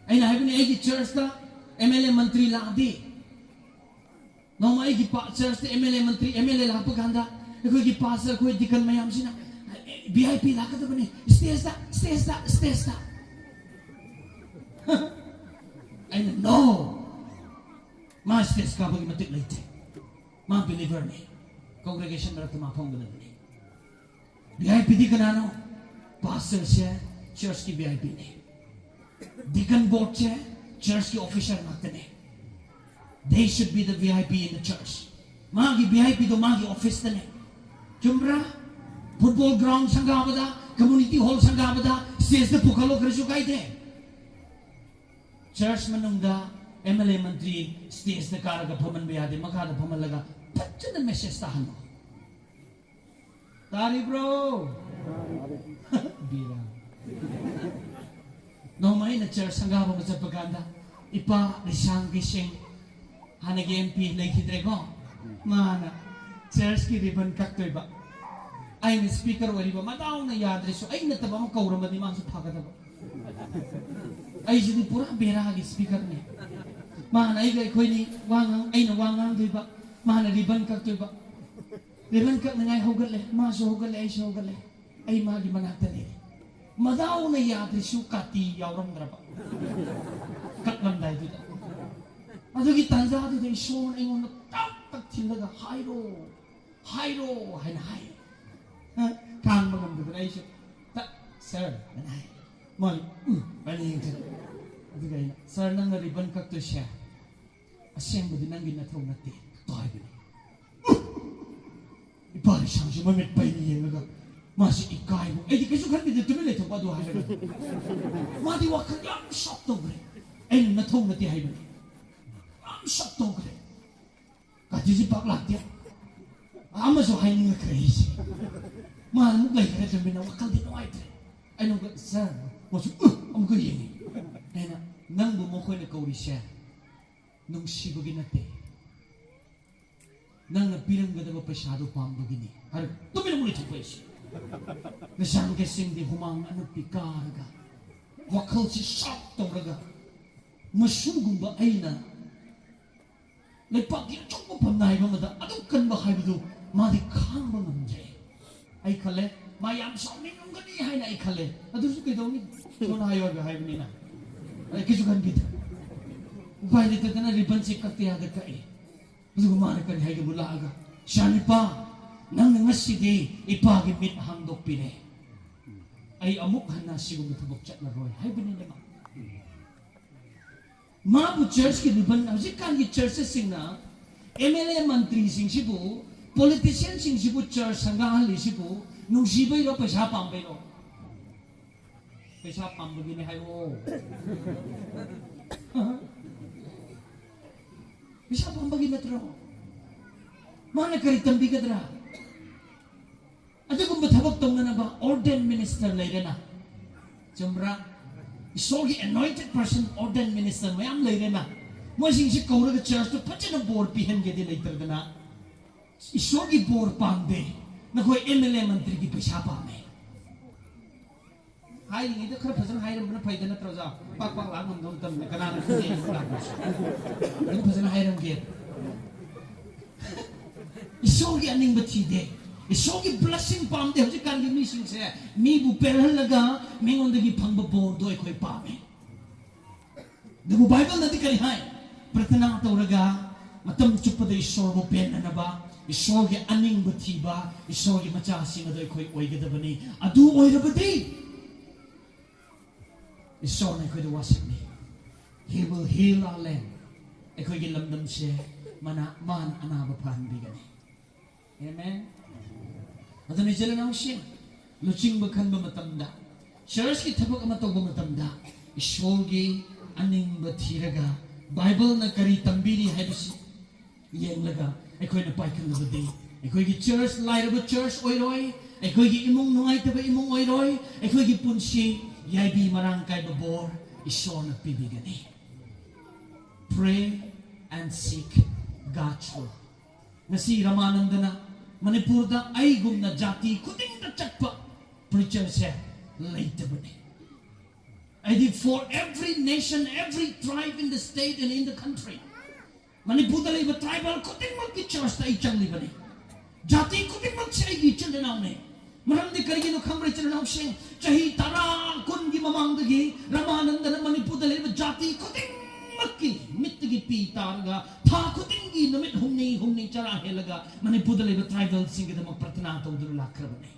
Ay nahibu ni Egi church ta. MLA mantri ladi. Nung mga Egi church ta MLA mantri. MLA lang pagkanda. Eko Egi pastor ko dikan mayam sina. VIP lakad ba ni. Stesta. Ay na no. Mga stes ka bagi matik laite. Mga believer ni. Congregation meron tumapong ganun ni. VIP di ka na no? Pastor siya, church ki VIP ni. Deacon board siya, church ki officer natin ni. They should be the VIP in the church. Magi VIP do magi office na ni. Jumbra, football ground sangga ba da, community hall sangga ba da, stage na pukalo kriso kahit eh. Church manung da, MLA mantri, stage na karaga paman bayade, makada paman laga, Pachan na message tahan mo. Tari bro! Bila. No may na church ang gabang sa pagkanda. Ipa risang gising. Hanag MP naikidre ko. Mana. Church ki ribbon kaktoy ba? Ay ni speaker wali ba? Mataw na yadre so. Ay nataba mo kaurama di mga sa pagkataba. Ay sini pura bera hagi speaker ni. Mana ay gay koy ni wangang. Ay na wangang doy ba? Mana riban kak tu ba? Riban kak nangai hogal le, maso hogal le, aiso hogal le, ay magi manata le. Madaw na yatri sukati yawram drapa. Kak landay tu da. Ado ki tanza tu day so na ingon tak tilaga hayro, hay na hay. Kang magam tu day so. Tak sir, nanay. Mal, bali tu. Ado kay na. Sir nang riban kak tu siya. Asyang mo din ang ginataw natin. Ipari siyang siya mamit pa iniyan nga masih ikay mo. Eh di kayo kan dito tumili ito pa doon hayo. Madi wakal yang shop to bre. Eh natong nati hayo. Ang shop to bre. Kati si paklat ya. Ama so hayo nga crazy. Mahal mo kayo kaya sabi na wakal din ay bre. Ay nung sir, maso ang galing. Eh na nang bumukoy na kauri siya. Nung sibugin natin. Nang napilang ganda ba pasyado pang begini. Harap, tumila mo nito pwes. Nasang kasing di humang ano pikaraga. ꯋꯥꯈꯜꯁꯤ ꯁꯥꯔꯞ ꯇꯧꯔꯒ ꯃꯁꯨꯒꯨꯝꯕ ꯑꯩꯅ ꯂꯩꯄꯥꯛꯀꯤ ꯑꯆꯧꯕ ꯐꯝꯅ ꯍꯥꯏꯕ ꯑꯃꯗ ꯑꯗꯨꯝ ꯀꯟꯕ ꯍꯥꯏꯕꯗꯨ ꯃꯥꯗꯤ ꯈꯥꯡꯕ ꯉꯝꯗ꯭ꯔꯦ ꯑꯩ ꯈꯜꯂꯦ ꯃꯥ ꯌꯥꯝ ꯁꯥꯎꯅꯤꯡꯉꯝꯒꯅꯤ ꯍꯥꯏꯅ ꯑꯩ ꯈꯜꯂꯦ ꯑꯗꯨꯁꯨ ꯀꯩꯗꯧꯅꯤ ꯁꯣꯟ ꯍꯥꯏꯌꯣ ꯍꯥꯏꯕꯅꯤꯅ ꯑꯩ ꯀꯩꯁꯨ ꯈꯟꯈꯤꯗ꯭ꯔꯦ ꯎꯄꯥꯏ ꯂꯩꯇꯗꯅ ꯔꯤꯕꯟꯁꯤ ꯀꯛꯇ ꯌꯥꯗ ꯀꯛꯏ ꯑꯗꯨꯒ ꯃꯥꯅ ꯀꯔꯤ ꯍꯥꯏꯒꯕꯨ ꯂꯥꯛꯑꯒ ꯏꯆꯥꯅꯨꯄꯥ ꯅꯪꯅ ꯉꯁꯤꯗꯤ ꯏꯄꯥꯒꯤ ꯃꯤꯠ ꯍꯥꯡꯗꯣꯛꯄꯤꯔꯦ ꯑꯩ ꯑꯃꯨꯛ ꯍꯟꯅ ꯑꯁꯤꯒꯨꯝꯕ ꯊꯕꯛ ꯆꯠꯂꯔꯣꯏ ꯍꯥꯏꯕꯅꯤꯅ 마부 church기 리번 아직까지 churchsing나 MLA 만tri싱시부 politician싱시부 church 상가할리시부 농시베이로 पैसा पाम्बेरो पैसा पाम्बगिने हायो पैसा पाम्बगी नत्रो माने करी तंबिगदरा अदुगुम्बा थबक तौननबा ordained minister लेरेना Chumra Isogi anointed person, ordained minister, mayam leirena. Moisingsi kauraga church to pachana board pihen gedi leiterdana. Isogi board pangde. Nakoi MLA mantri ki paisa pame. Hiring ito kara pasan hiring mana paidana traza. Pak langam dom tam kanana kuni lagus. Ito pasan hiring get. Isogi aning batide. Isogi blessing pam de hujik kan gini sing se mi bu perhan laga mingon dagi phangba bor doi khoi pame debu bible nadi kari hai pratana tauraga matam chupada isor bu pen anaba isogi aning bathiba isogi macha sing doi khoi oigadabani adu oirabadi isor na khoi wasni he will heal our land ekhoi gi lamdam se mana man anaba phan bigani amen adani jalana ushin luching bakhan ba matamda church ki thabak ama tawba matamda isogi aning ba thiraga bible na kari tambiri haibisi yenglaga ekoi na paikhan labadi ekoi gi church lairaba church oiroi ekoi gi imung nungai taba imung oiroi ekoi gi punsi yaibi marang kai ba bor isor na pibigani pray and seek God's will nasi ramanandana Manipur da ay gum na jati kuding na chakpa preacher se later bani. I did for every nation, every tribe in the state and in the country. Manipur da liba tribal kuding mag ki church ta ichang li bani. Jati kuding mag se ay gichang na naune. Maram di karigi no khamre chang na nausing chahi tara kun gi mamang dagi Ramananda na Manipur da liba jati kuding Maki, mitgi pi targa, tha kutingi namit humni chara helaga, Manipur leba tribal singa the pratana to the lakrabane.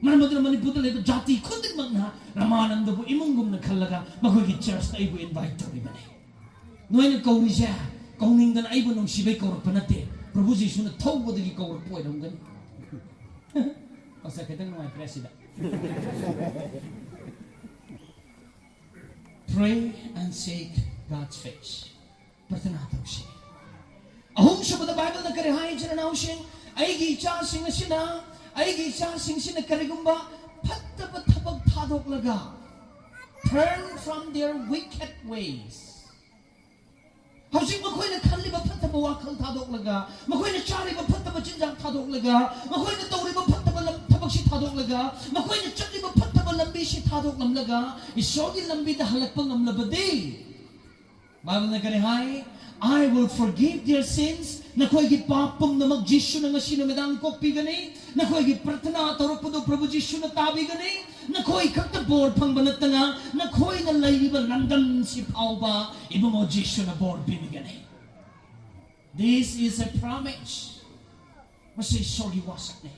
Manamudra Manipur leba jati kuting magna, Ramananda imungum na kalaga, Makogi church I will invite to ribane. No any kaurisha, Konging than Ibon Shibek or Panate, proposition a toe with the cover poet. Second, my president. Pray and seek God's face. Pratana tausi. Ahum shabad the Bible na kare hai jana nausing. Aigi cha sing sina. Aigi cha sing sina karigumba. Patta pathabag thadok laga. Turn from their wicked ways. Hausing makoy na kanli ba patta ba wakal thadok laga. Makoy na chari ba patta ba chinjang thadok laga. Makoy na tawri ba patta ba tabag si thadok laga. Makoy na chakli ba patta ba lambi si thadok lam laga. Isogi lambi da halakpang am labadi. Bible na kani hai, I will forgive their sins. Nakoy gi papam na mag-Jishu na nga sinamedang kopi gani. Nakoy gi pratana tarupudo Prabhu Jishu na tabi gani. Nakoy kaktabor pang banat na nga. Nakoy na layliba landam si pauba. Iba mo Jishu na board binigani. This is a promise. Masay sorry wasak ni.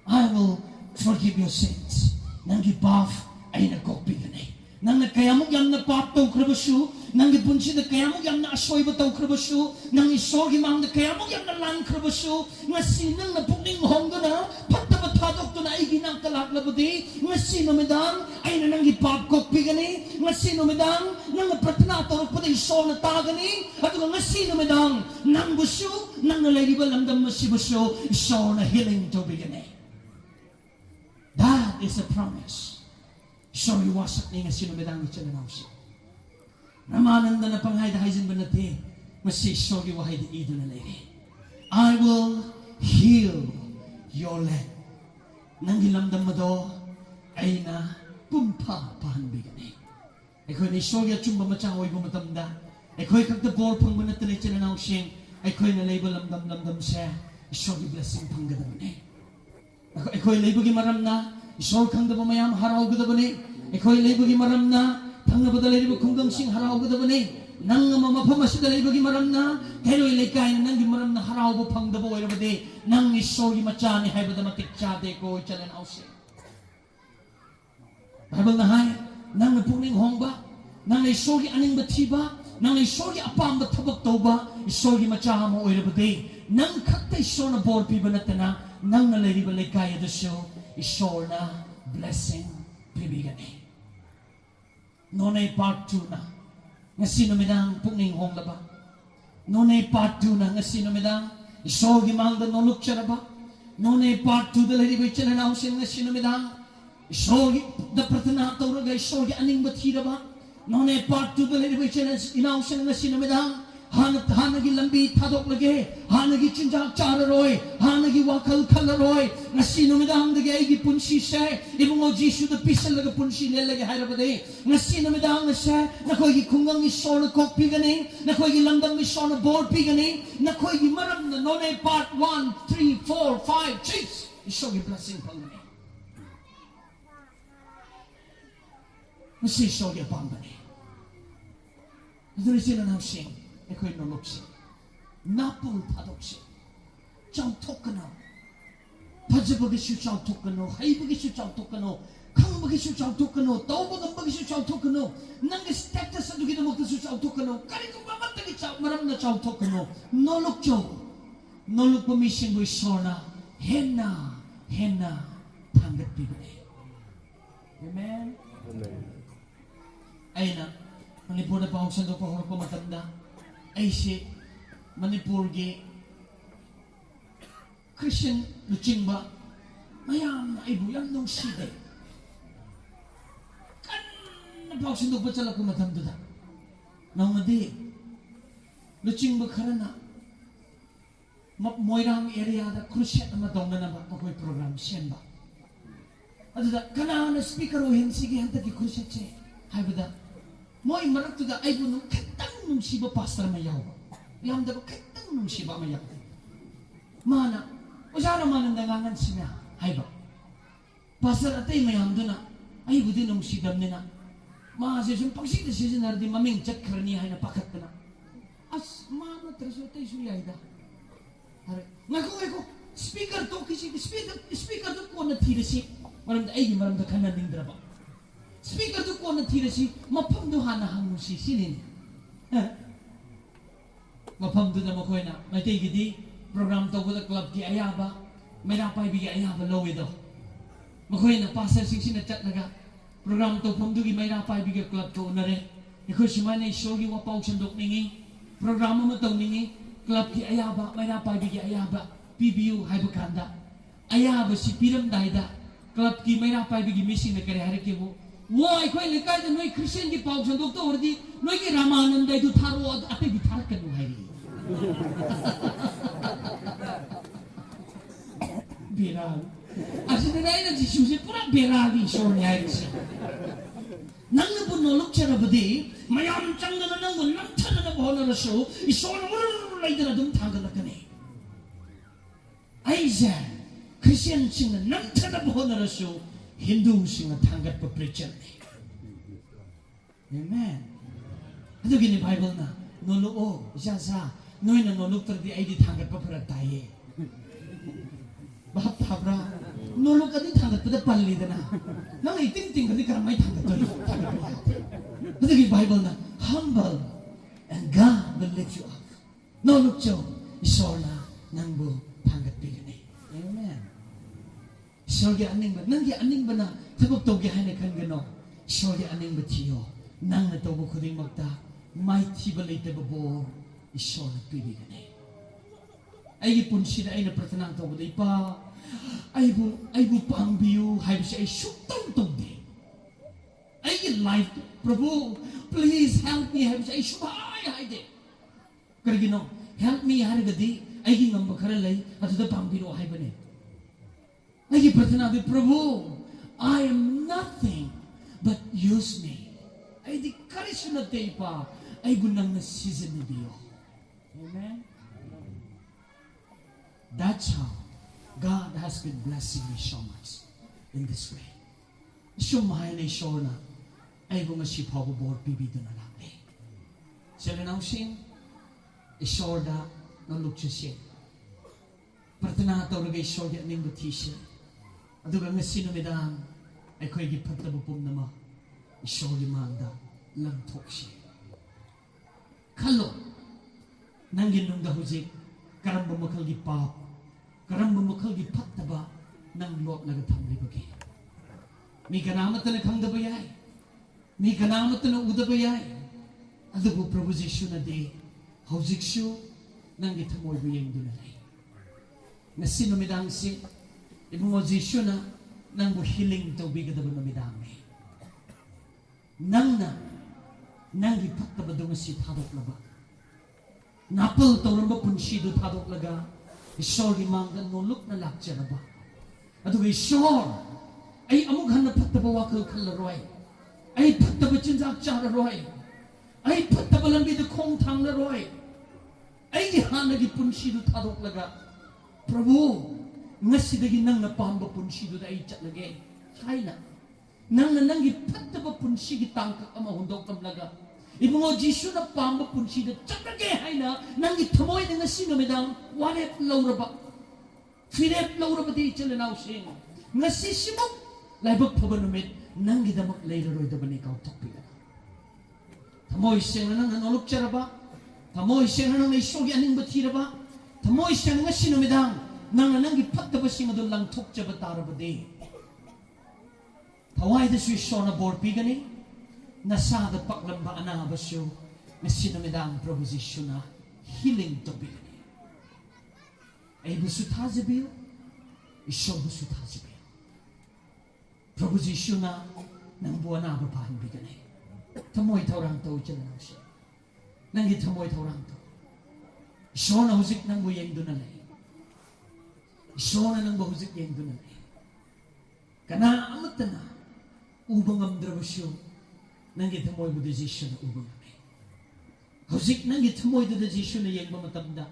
I will forgive your sins. Nang gibaf ay nagkopi gani. Nang nagkayamog yan na pato krabasyo. Nang gipunsi na kayamog yan na asoy bataw krabasyo. Nang isogi mang na kayamog yan na lang krabasyo. Nga sinang na puning hongga na. Pagtabatadok to na iginang kalaklabadi. Nga sino medang ay na nang ipapkokpi gani. Nga sino medang nang pratanatarok pa na iso na tagani. At nga sino medang nang busyo. Nang nalayriba lamdam masibusyo. Iso na healing to bigani. That is a promise. So iwasak niya nga sino medang ito na nausi. Ramananda na panghay da haizin ba natin? Masisog iwahay da ido na lady. I will heal your land. Nang gilamdam mo do, ay na pumpa pahanbigani. Ako'y naisogya chumba machahoy bumatamda. Ako'y kagtabor pang manatali chinanaw siyang. Ako'y nalabel lamdam siya. Isogya blessing panggadabani. Ako'y laibagi maram na. Isog kang dabamayam haraw gadabani. Ako'y laibagi maram na. Tang nabadalay riba kunggang sing haraw gadabani. Nang mamapamasudalay bagi maram na. Karo'y laikay na nang maram na haraw ba pang dabaw ay rabadi. Nang isogya machani hay bada matikchade ko chinanaw siya. Bible na hay, nang napuning hongba, nang isogi aning batiba, nang isogi apam batabak toba, isogi machaha mo oira bade, nang kakta iso na bor piba na tana, nang nalari balay kaya dasyo, iso na blessing pibigan eh. Nonay part 2 na, nga sino midang puning hongla ba? Nonay part 2 na, nga sino midang isogi mahal da noluk siya ba? Nonay part 2 dalari ba siya na nausin nga sino midang isogi da pratana tauraga isogi aning bathira ba none part 2 dali ba challenge inausan na sinamedang hanagi lambi thadok lage hanagi chinjak chararoy hanagi wakal khalaroy na sinamedang dage igi punsi se ibong jisu da pisal laga punsi le lage hairabade na sinamedang na se na koy kungang isona kok pigani na koy langdang isona board pigani na koy maram na none part 1 3 4 5 6 isogi blessing pangani. Mesti sogi pambani. Dari sila nang sing, eko'y nulok sing. Napul padok sing. Chow tokano. Padja bagisyo chow tokano. Hay bagisyo chow tokano. Kang bagisyo chow tokano. Tau bagang bagisyo chow tokano. Nang status sa dugi na magtasyo chow tokano. Kari kong mamatagi chow, maram na chow tokano. Nulok chow. Nulok pamising boy sona. Henna. Tanggap bibili. Amen? Amen. Ay na, Manipur na pahuksan doon kung ako matanda. Ay si Manipur gi Christian luching ba? Mayam na ibuyang nung side. Kan na pahuksan doon pa sila kung matanda da. Nang nadi, luching ba karana? Moirang area da Christian na matong na ba? Ako'y program, siyan ba? At da, kanaan na speaker o hin, sige hanta ki Christian siya. Hay ba da? Mo'y marak to da ay bunong katang nung siba pastor mayaw. Iyam da ko katang nung siba mayaw. Mana, usara man ang dangangan siya. Hay ba? Pastor atay mayam do na. Ay budi nung sidam nina. Mga siyong pagsida siya na rin maming chat karnihay na pakat na. As mana traso tayo suyay da. Ngako, speaker to kasi speaker to ko na tirasi. Maram da ay maram da kanan ding draba. Speaker to ko na tirasi, mapamduhan na hangong sisinin. Mapamdu na mo ko na. May tigidi, program to ko na club ki ayaba, may napay bigi ayaba lowe do. Makoy na pasal sing na chat naga. Program to pamdugi may napay bigi club to na rin. Iko si man ay shogi wapaw sandok ningi. Programa mo to ningi, club ki ayaba, may napay bigi ayaba. PBU hay bakanda. Ayaba si piram dayda. Club ki may napay bigi missing na kare-hari ki mo. Why koy lekay da noy Christian ki paw sandok to ordi noy ki Ramananda ito tharo ate bitarakan mo hay. Viral. Asin na na Jesus pura viral di show niya rin. Nang nabunolok siya rabadi, mayam chang na nang walang tana na bohon na raso, iso na ulay na dum tanggal na kani. Ay siya, Christian sing na nang tana bohon na raso, Hindu sing na tanggat pa preacher ni. Amen. Ito gini Bible na, nolo siya sa, noy na nolok tardi ay di tanggat pa para tayo. Bahap tabra, nolok ka di tanggat pa da palli da na. Nang iting-ting ka di karamay tanggat to. Ito gini Bible na, humble and God will lift you up. Nolok siya, isor na nang bu tanggat pigani. Amen. Sorgi aning ba? Nanggi aning ba na tabog togi hanay kan gano? Sorgi aning ba tiyo? Nang natobo ko ding magta, may tibalay tababo, isor na pibigani. Ay ipun sila ay napratanang tobo day pa. Ay bu pang biyu, hay siya ay syutang togdi. Ay life, Prabhu, please help me, hay siya ay syutay, hay di. Karigino, help me, hari gadi, ay gingam bakaralay, at ito pang biyu, hay ba ni? Ay pratana di Prabhu, I am nothing. but use me. Ay di karisyo na tayo pa, ay gunang na season na biyo. Amen? That's how God has been blessing me so much in this way. Shumahay na isyo na, ay bunga si pababor pibido na lang. Sila na usin, isyo da, nalukso siya. Pratanato ragay isyo da ning batisya. Aduga nga sinumidang, ay ko'y gipatabupong nama, isyo limanda, lantok siya. Kalo, nang ginong dahujik, karamba makal gipap, karamba makal gipataba, nang lot nagatamli bagi. May kanamat na nagkangdabayay, may kanamat na udabayay, adugo proposition na di, haujik siyo, nang gitamoy bayang dunalay. Na sinumidang si, ibang na, nang buhiling tawbiga daban na midami. Nang ipagtabado nga si tadok laga. Napal tawang ba punsido tadok laga, isor limanggan nulok na lakja na ba. At isor, ay amughan na pagtabawakal kalaroy. Ay pagtabachin sa akja laroy. Ay pagtabalang bida kong tang laroy. Ay ihanag ipunsido tadok laga. Prabhu, nga sidagi nang napahamba punsido da ay tsak lagi. Kaya na. Nang ipataba punsigi tangkak ang mahundok kamlaga. Ibang Jesu na pahamba punsida tsak lagi hay na nang itamoy na nga sinumidang walet laura ba. Firet laura ba di itchala na using. Nga sisimok laibag pabanumit nang gidamak layraroy da ba ni ikaw takpila. Tamoy siya na nang nanulok siya ba? Tamoy siya na nang naisyogi aning batira ba? Tamoy siya nga sinumidang nang ipataba siya nga doon lang tok siya batara ba di. Tawai da suy na borpi gani, nasada paklamba ana ba siya na sinumidang proposition na healing to be gani. Ay busutazi biyo, isyo busutazi biyo. Proposition na nang buwan na bapahan bi gani. Tamoy taurang tao siya na siya. Nang itamoy taurang tao. Isyo na husik nang buyeng dunalay. Isyo na nang bahusik yung dunalay. Kana amat na ubang amdrabasyo nang itamoy mo desisyon na ubang kami. Husik nang itamoy na desisyon na yung mamatamda.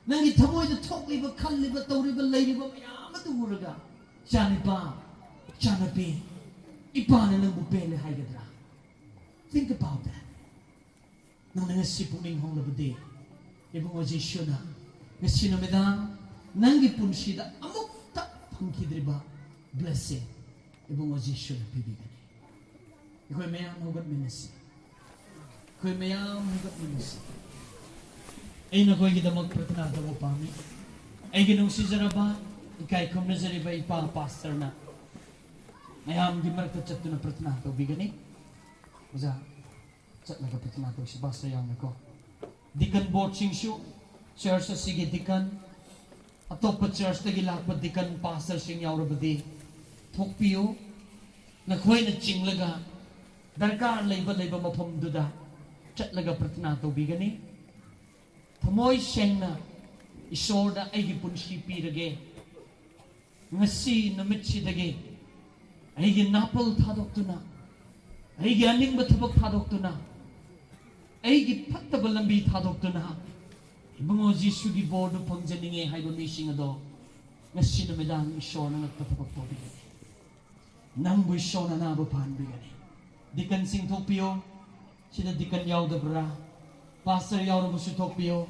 Nang itamoy na tok liba, kal liba, taw liba, lay liba, mayaman na uraga. Siya ni ba? Siya na bi. Ipa na ng bupele hayadra. Think about that. Nang nangasipong ning hong labadi. Ibang desisyon na. Nga sinamidang nang ipunsida amok ta pangkidriba blessing. Ibang desisyon na pibigan. Iko'y mayang hugat minasi. Iko'y mayang hugat minasi. Ay nako'y kita magpratanada mo pami. Ay ginong si Zaraba, ikay kum na Zariba ipapastor na. Mayam di maragtatsak to na pratanada. Bigani. Maza, tsak naga pratanada si Basta yang nako. Dikan boching siyo, church sa sige dikan. Atop pa church na gilakpad dikan pastor siyang yaw rabadi. Thokpiyo, nako'y na chinglaga. Darkar layba mapamduda. Tsak naga pratanada. Bigani. Tamoy siyang na isor na ay gipunsipi dagi. Ngasi namit si dagi. Ay ginapal tadok to na. Ay gianing batabag tadok to na. Ay gipatabalambi tadok to na. Ibang o Jesu gibodo pang janinge hay donising ado. Ngasi namidang isor na nagpatabag to bigani. Nangbo isor na nabapan bigani. Dikan sing topio, sila dikan yaw dabra. Pastor yaw na musu tokpio,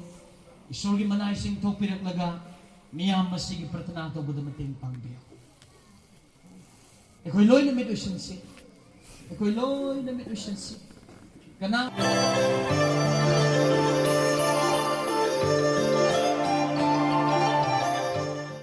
isorgi manay sing tokpirak laga, miyam masigi pratanato buda mating pangbiyo. Eko'y loy na mit usyansi. Eko'y loy na mit usyansi. Kana